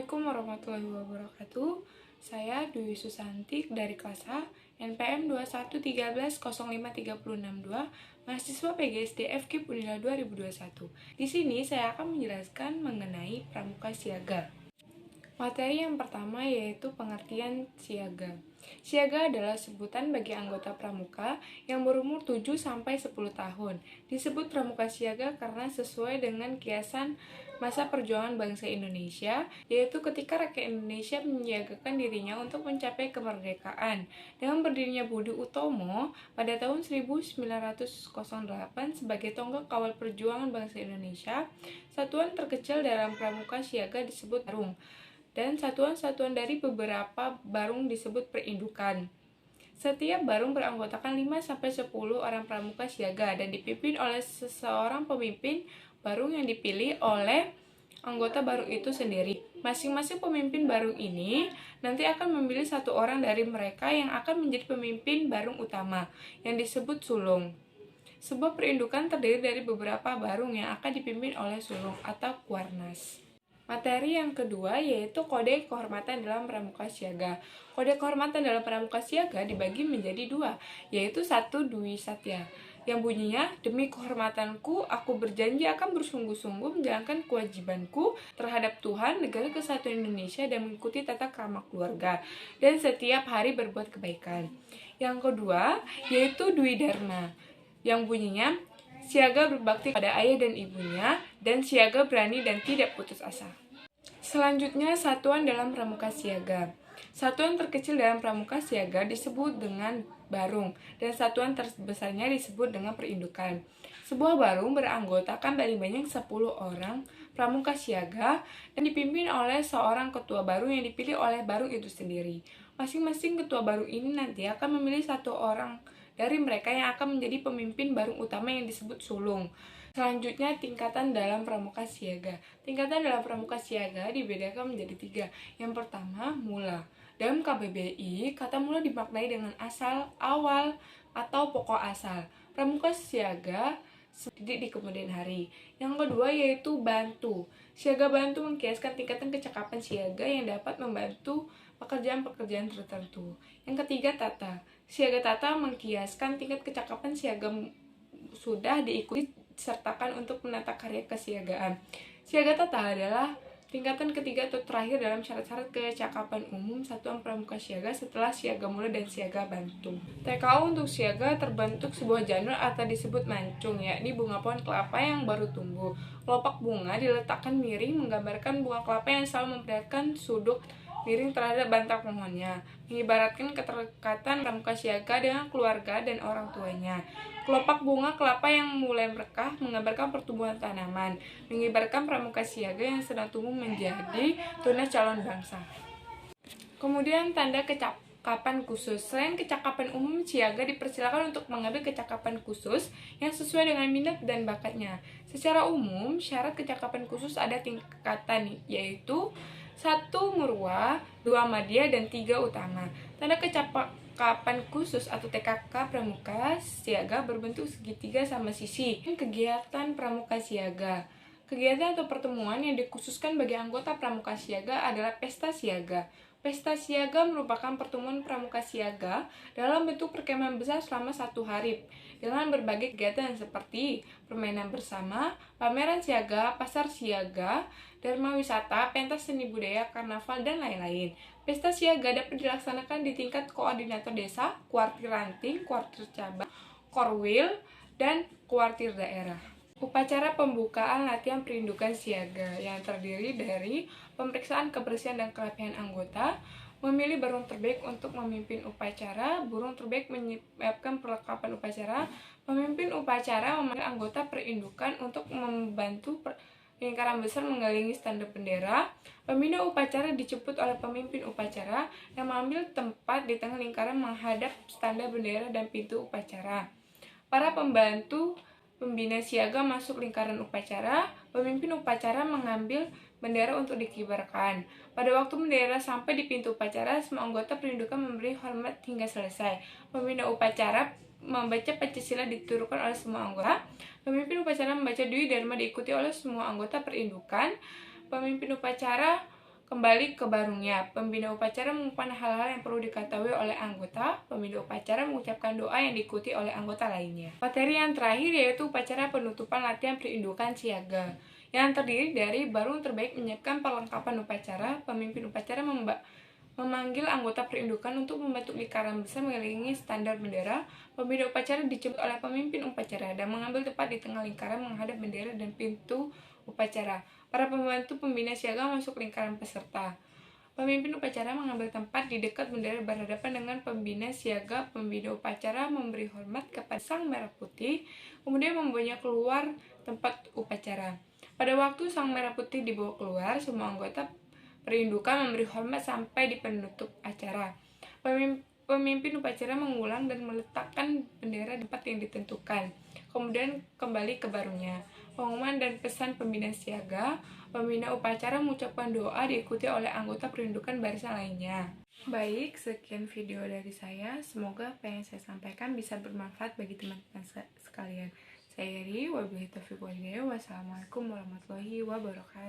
Assalamualaikum warahmatullahi wabarakatuh. Saya Dwi Susanti dari kelas A, NPM 2113053062, mahasiswa PGSD FKIP Unila 2021. Di sini saya akan menjelaskan mengenai pramuka siaga. Materi yang pertama yaitu pengertian siaga. Siaga adalah sebutan bagi anggota pramuka yang berumur 7-10 tahun. Disebut pramuka siaga karena sesuai dengan kiasan masa perjuangan bangsa Indonesia, yaitu ketika rakyat Indonesia menyiagakan dirinya untuk mencapai kemerdekaan. Dengan berdirinya Budi Utomo pada tahun 1908 sebagai tonggak kawal perjuangan bangsa Indonesia, satuan terkecil dalam pramuka siaga disebut barung, dan satuan-satuan dari beberapa barung disebut perindukan. Setiap barung beranggotakan 5-10 orang pramuka siaga dan dipimpin oleh seseorang pemimpin barung yang dipilih oleh anggota barung itu sendiri. Masing-masing pemimpin barung ini nanti akan memilih satu orang dari mereka yang akan menjadi pemimpin barung utama, yang disebut sulung. Sebuah perindukan terdiri dari beberapa barung yang akan dipimpin oleh sulung atau kuarnas. Materi yang kedua yaitu kode kehormatan dalam pramuka siaga. Kode kehormatan dalam pramuka siaga dibagi menjadi dua, yaitu 1 Dwi Satya, yang bunyinya, demi kehormatanku, aku berjanji akan bersungguh-sungguh menjalankan kewajibanku terhadap Tuhan, negara kesatuan Indonesia, dan mengikuti tata krama keluarga, dan setiap hari berbuat kebaikan. Yang kedua yaitu Dwi Dharma, yang bunyinya, siaga berbakti pada ayah dan ibunya, dan siaga berani dan tidak putus asa. Selanjutnya, satuan dalam pramuka siaga. Satuan terkecil dalam pramuka siaga disebut dengan barung, dan satuan terbesarnya disebut dengan perindukan. Sebuah barung beranggotakan paling banyak 10 orang pramuka siaga dan dipimpin oleh seorang ketua barung yang dipilih oleh barung itu sendiri. Masing-masing ketua barung ini nanti akan memilih satu orang dari mereka yang akan menjadi pemimpin barung utama yang disebut sulung. Selanjutnya, tingkatan dalam pramuka siaga. Tingkatan dalam pramuka siaga dibedakan menjadi 3. Yang pertama, mula. Dalam KBBI, kata mula dimaknai dengan asal, awal, atau pokok asal. Pramuka siaga didik di kemudian hari. Yang kedua yaitu bantu. Siaga bantu mengkiaskan tingkatan kecakapan siaga yang dapat membantu pekerjaan-pekerjaan tertentu. Yang ketiga, tata. Siaga tata mengkiaskan tingkat kecakapan siaga sudah diikuti disertakan untuk menata karya kesiagaan. Siaga tata adalah tingkatan ketiga atau terakhir dalam syarat-syarat kecakapan umum satuan pramuka siaga setelah siaga mula dan siaga bantu. TKU untuk siaga terbentuk sebuah janur atau disebut mancung, yakni bunga pohon kelapa yang baru tumbuh. Kelopak bunga diletakkan miring menggambarkan bunga kelapa yang selalu memperlihatkan sudut miring terhadap batang pohonnya, mengibaratkan keterikatan pramuka siaga dengan keluarga dan orang tuanya. Kelopak bunga kelapa yang mulai merekah menggambarkan pertumbuhan tanaman, mengibaratkan pramuka siaga yang sedang tumbuh menjadi tunas calon bangsa. Kemudian tanda kecakapan khusus. Selain kecakapan umum, siaga dipersilakan untuk mengambil kecakapan khusus yang sesuai dengan minat dan bakatnya. Secara umum, syarat kecakapan khusus ada tingkatan, yaitu 1 murwa, 2 madya, dan 3 utama. Tanda kecakapan khusus atau TKK pramuka siaga berbentuk segitiga sama sisi. Kegiatan pramuka siaga. Kegiatan atau pertemuan yang dikhususkan bagi anggota pramuka siaga adalah pesta siaga. Pesta siaga merupakan pertemuan pramuka siaga dalam bentuk perkemahan besar selama 1 hari dengan berbagai kegiatan seperti permainan bersama, pameran siaga, pasar siaga, dharma wisata, pentas seni budaya, karnaval, dan lain-lain. Pesta siaga dapat dilaksanakan di tingkat koordinator desa, kuartir ranting, kuartir cabang, korwil, dan kuartir daerah. Upacara pembukaan latihan perindukan siaga yang terdiri dari pemeriksaan kebersihan dan kerapihan anggota, memilih burung terbaik untuk memimpin upacara, burung terbaik menyiapkan perlengkapan upacara, pemimpin upacara memanggil anggota perindukan untuk membantu lingkaran besar mengelilingi standa bendera. Pembina upacara dijemput oleh pemimpin upacara yang mengambil tempat di tengah lingkaran menghadap standa bendera dan pintu upacara. Para pembantu pembina siaga masuk lingkaran upacara. Pemimpin upacara mengambil bendera untuk dikibarkan. Pada waktu bendera sampai di pintu upacara, semua anggota perindukan memberi hormat hingga selesai. Pembina upacara membaca Pancasila diturunkan oleh semua anggota. Pemimpin upacara membaca Dwi Dharma diikuti oleh semua anggota perindukan. Pemimpin upacara Kembali ke barungnya, pembina upacara mengumumkan hal-hal yang perlu diketahui oleh anggota. Pembina upacara mengucapkan doa yang diikuti oleh anggota lainnya. Materi yang terakhir yaitu upacara penutupan latihan perindukan siaga, yang terdiri dari barung terbaik menyiapkan perlengkapan upacara. Pemimpin upacara memanggil anggota perindukan untuk membentuk lingkaran besar mengelilingi standar bendera. Pembina upacara dijemput oleh pemimpin upacara dan mengambil tempat di tengah lingkaran menghadap bendera dan pintu upacara. Para pembantu pembina siaga masuk lingkaran peserta. Pemimpin upacara mengambil tempat di dekat bendera berhadapan dengan pembina siaga. Pembina upacara memberi hormat kepada sang merah putih, kemudian membawanya keluar tempat upacara. Pada waktu sang merah putih dibawa keluar, semua anggota perindukan memberi hormat sampai di penutup acara. Pemimpin upacara mengulang dan meletakkan bendera di tempat yang ditentukan, kemudian kembali ke barungnya. Pengumuman dan pesan pembina siaga. Pembina upacara mengucapkan doa diikuti oleh anggota perindukan barisan lainnya. Baik, sekian video dari saya. Semoga apa yang saya sampaikan bisa bermanfaat bagi teman-teman sekalian. Saya Ri, wabillahi taufiq wal hidayah. Wassalamualaikum warahmatullahi wabarakatuh.